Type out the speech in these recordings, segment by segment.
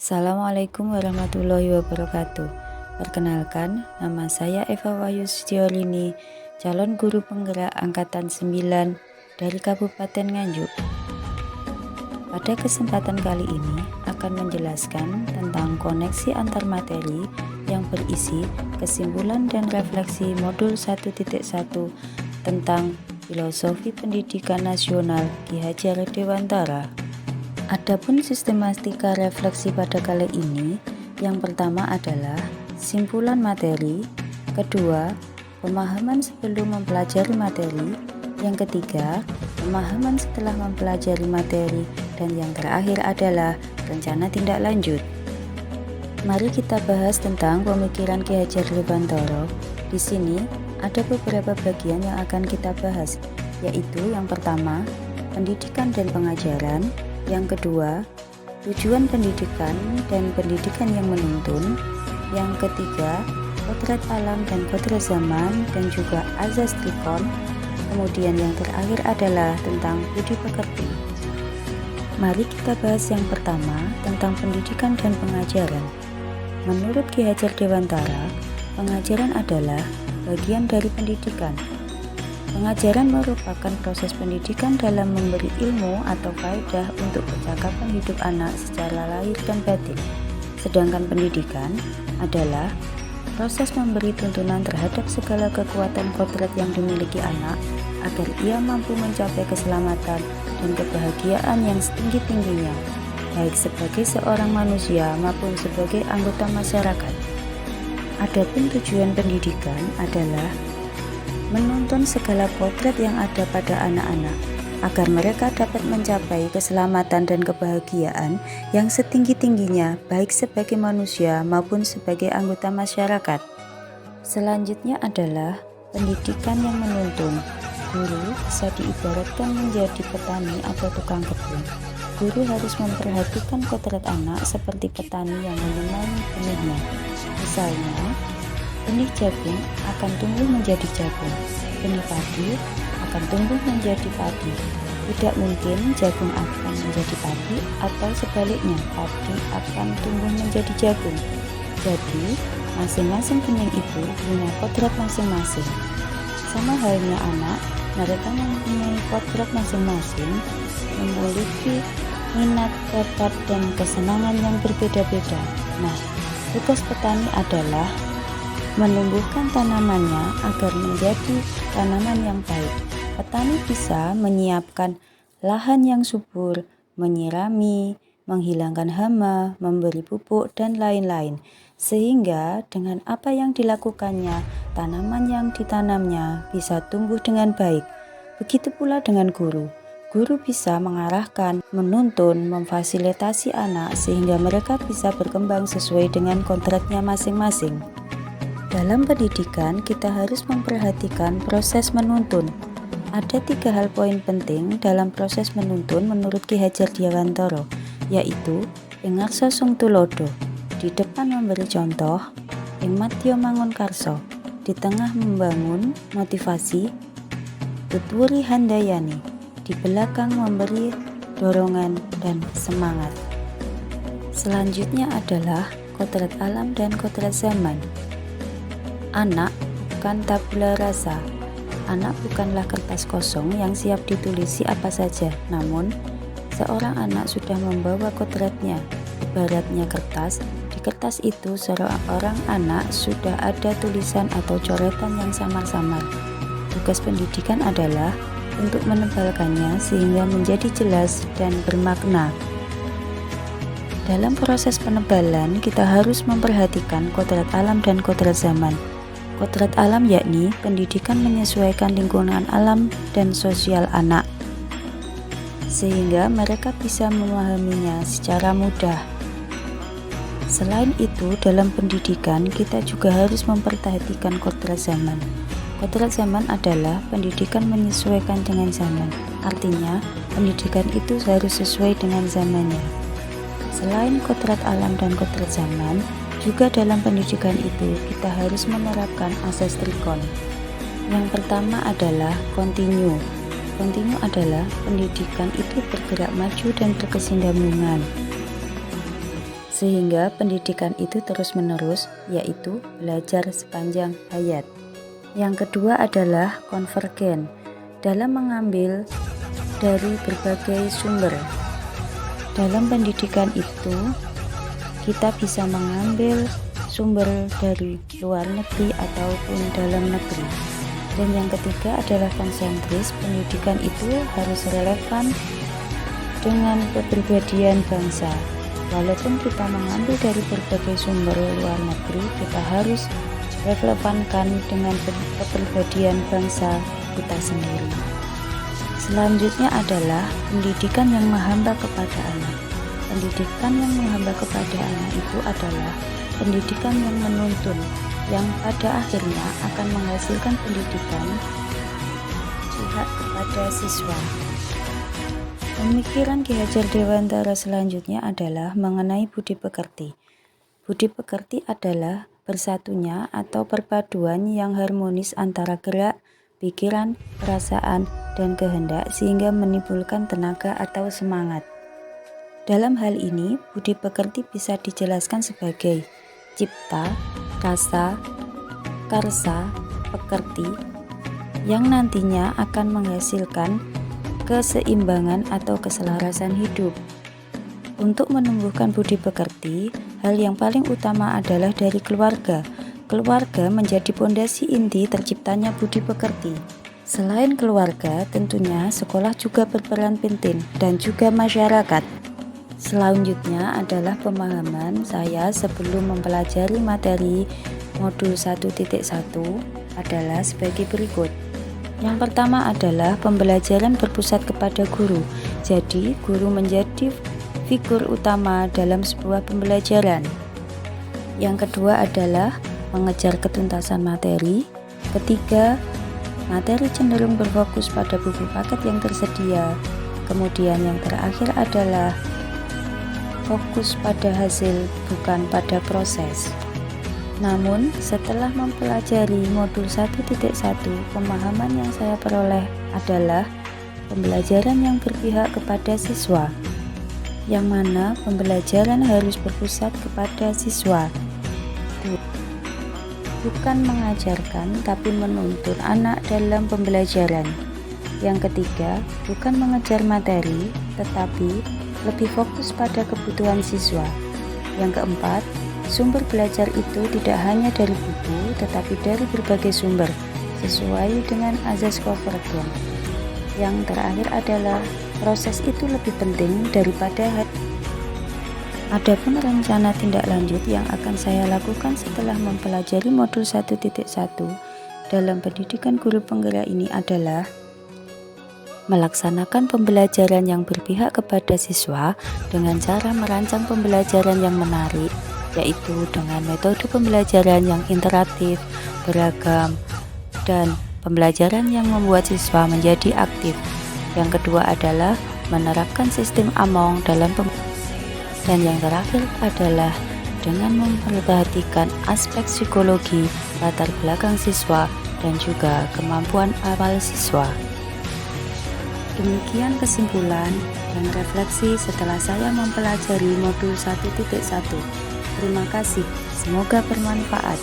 Assalamualaikum warahmatullahi wabarakatuh. Perkenalkan, nama saya Eva Wahyu Setiolini, calon guru penggerak angkatan 9 dari Kabupaten Nganjuk. Pada kesempatan kali ini akan menjelaskan tentang koneksi antar materi yang berisi kesimpulan dan refleksi modul 1.1 tentang Filosofi Pendidikan Nasional Ki Hajar Dewantara. Adapun sistematika refleksi pada kali ini, yang pertama adalah simpulan materi, kedua, pemahaman sebelum mempelajari materi, yang ketiga, pemahaman setelah mempelajari materi, dan yang terakhir adalah rencana tindak lanjut. Mari kita bahas tentang pemikiran Ki Hajar Dewantara. Di sini ada beberapa bagian yang akan kita bahas, yaitu yang pertama, pendidikan dan pengajaran, yang kedua, tujuan pendidikan dan pendidikan yang menuntun, yang ketiga, potret alam dan potret zaman dan juga azas trikon, kemudian yang terakhir adalah tentang budi pekerti. Mari kita bahas yang pertama tentang pendidikan dan pengajaran. Menurut Ki Hajar Dewantara, pengajaran adalah bagian dari pendidikan. Pengajaran merupakan proses pendidikan dalam memberi ilmu atau faedah untuk percakapan hidup anak secara lahir dan batin. Sedangkan pendidikan adalah proses memberi tuntunan terhadap segala kekuatan kodrat yang dimiliki anak agar ia mampu mencapai keselamatan dan kebahagiaan yang setinggi-tingginya, baik sebagai seorang manusia maupun sebagai anggota masyarakat. Adapun tujuan pendidikan adalah menuntun segala potret yang ada pada anak-anak agar mereka dapat mencapai keselamatan dan kebahagiaan yang setinggi-tingginya baik sebagai manusia maupun sebagai anggota masyarakat. Selanjutnya adalah pendidikan yang menuntun. Guru bisa diibaratkan menjadi petani atau tukang kebun. Guru harus memperhatikan potret anak seperti petani yang mengenali benihnya. Misalnya, benih jagung akan tumbuh menjadi jagung, benih padi akan tumbuh menjadi padi. Tidak mungkin jagung akan menjadi padi atau sebaliknya padi akan tumbuh menjadi jagung. Jadi, masing-masing benih itu punya kodrat masing-masing. Sama halnya anak, mereka mempunyai kodrat masing-masing, memiliki minat, bakat, dan kesenangan yang berbeda-beda. Nah, tugas petani adalah menumbuhkan tanamannya agar menjadi tanaman yang baik. Petani bisa menyiapkan lahan yang subur, menyirami, menghilangkan hama, memberi pupuk, dan lain-lain. Sehingga dengan apa yang dilakukannya, tanaman yang ditanamnya bisa tumbuh dengan baik. Begitu pula dengan guru. Guru bisa mengarahkan, menuntun, memfasilitasi anak sehingga mereka bisa berkembang sesuai dengan kodratnya masing-masing. Dalam pendidikan, kita harus memperhatikan proses menuntun. Ada 3 hal poin penting dalam proses menuntun menurut Ki Hajar Dewantara, yaitu ingarsa sung tulodo, di depan memberi contoh, ingmatya mangun karso, di tengah membangun motivasi, tutwuri handayani, di belakang memberi dorongan dan semangat. Selanjutnya adalah kodrat alam dan kodrat zaman. Anak bukan tabula rasa. Anak bukanlah kertas kosong yang siap ditulisi apa saja. Namun, seorang anak sudah membawa kodratnya. Ibaratnya kertas, di kertas itu seorang anak sudah ada tulisan atau coretan yang samar-samar. Tugas pendidikan adalah untuk menebalkannya sehingga menjadi jelas dan bermakna. Dalam proses penebalan, kita harus memperhatikan kodrat alam dan kodrat zaman. Kodrat alam yakni pendidikan menyesuaikan lingkungan alam dan sosial anak, sehingga mereka bisa memahaminya secara mudah. Selain itu, dalam pendidikan kita juga harus memperhatikan kodrat zaman. Kodrat zaman adalah pendidikan menyesuaikan dengan zaman, artinya pendidikan itu harus sesuai dengan zamannya. Selain kodrat alam dan kodrat zaman, juga dalam pendidikan itu kita harus menerapkan asas trikon. Yang pertama adalah kontinu. Kontinu adalah pendidikan itu bergerak maju dan berkesinambungan. sehingga pendidikan itu terus-menerus, yaitu belajar sepanjang hayat. Yang kedua adalah konvergen, dalam mengambil dari berbagai sumber. Dalam pendidikan itu, kita bisa mengambil sumber dari luar negeri ataupun dalam negeri. Dan yang ketiga adalah konsentris, pendidikan itu harus relevan dengan kepribadian bangsa. Walaupun kita mengambil dari berbagai sumber luar negeri, kita harus relevankan dengan kepribadian bangsa kita sendiri. Selanjutnya adalah pendidikan yang menghamba kepada anak. Pendidikan yang menghamba kepada anak itu adalah pendidikan yang menuntun, yang pada akhirnya akan menghasilkan pendidikan pihak kepada siswa. Pemikiran Ki Hajar Dewantara selanjutnya adalah mengenai budi pekerti. Budi pekerti adalah bersatunya atau perpaduan yang harmonis antara gerak, pikiran, perasaan, dan kehendak sehingga menimbulkan tenaga atau semangat. Dalam hal ini, budi pekerti bisa dijelaskan sebagai cipta, rasa, karsa, pekerti yang nantinya akan menghasilkan keseimbangan atau keselarasan hidup. Untuk menumbuhkan budi pekerti, hal yang paling utama adalah dari keluarga. Keluarga menjadi pondasi inti terciptanya budi pekerti. Selain keluarga, tentunya sekolah juga berperan penting dan juga masyarakat. Selanjutnya adalah pemahaman saya sebelum mempelajari materi modul 1.1 adalah sebagai berikut. Yang pertama adalah pembelajaran berpusat kepada guru. Jadi, guru menjadi figur utama dalam sebuah pembelajaran. Yang kedua adalah mengejar ketuntasan materi. Ketiga, materi cenderung berfokus pada buku paket yang tersedia. Kemudian yang terakhir adalah fokus pada hasil, bukan pada proses. Namun, setelah mempelajari modul 1.1, pemahaman yang saya peroleh adalah pembelajaran yang berpihak kepada siswa, yang mana pembelajaran harus berpusat kepada siswa, bukan mengajarkan tapi menuntun anak dalam pembelajaran. Yang ketiga, bukan mengejar materi, tetapi lebih fokus pada kebutuhan siswa. Yang keempat, sumber belajar itu tidak hanya dari buku, tetapi dari berbagai sumber, sesuai dengan azas konvergen. Yang terakhir adalah proses itu lebih penting daripada Adapun rencana tindak lanjut yang akan saya lakukan setelah mempelajari modul 1.1 dalam pendidikan guru penggerak ini adalah melaksanakan pembelajaran yang berpihak kepada siswa dengan cara merancang pembelajaran yang menarik, yaitu dengan metode pembelajaran yang interaktif, beragam, dan pembelajaran yang membuat siswa menjadi aktif. Yang kedua adalah menerapkan sistem Among dalam dan yang terakhir adalah dengan memperhatikan aspek psikologi, latar belakang siswa, dan juga kemampuan awal siswa. Demikian kesimpulan dan refleksi setelah saya mempelajari modul 1.1. Terima kasih, semoga bermanfaat.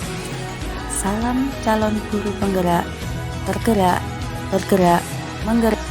Salam calon guru penggerak, tergerak, bergerak, menggerak.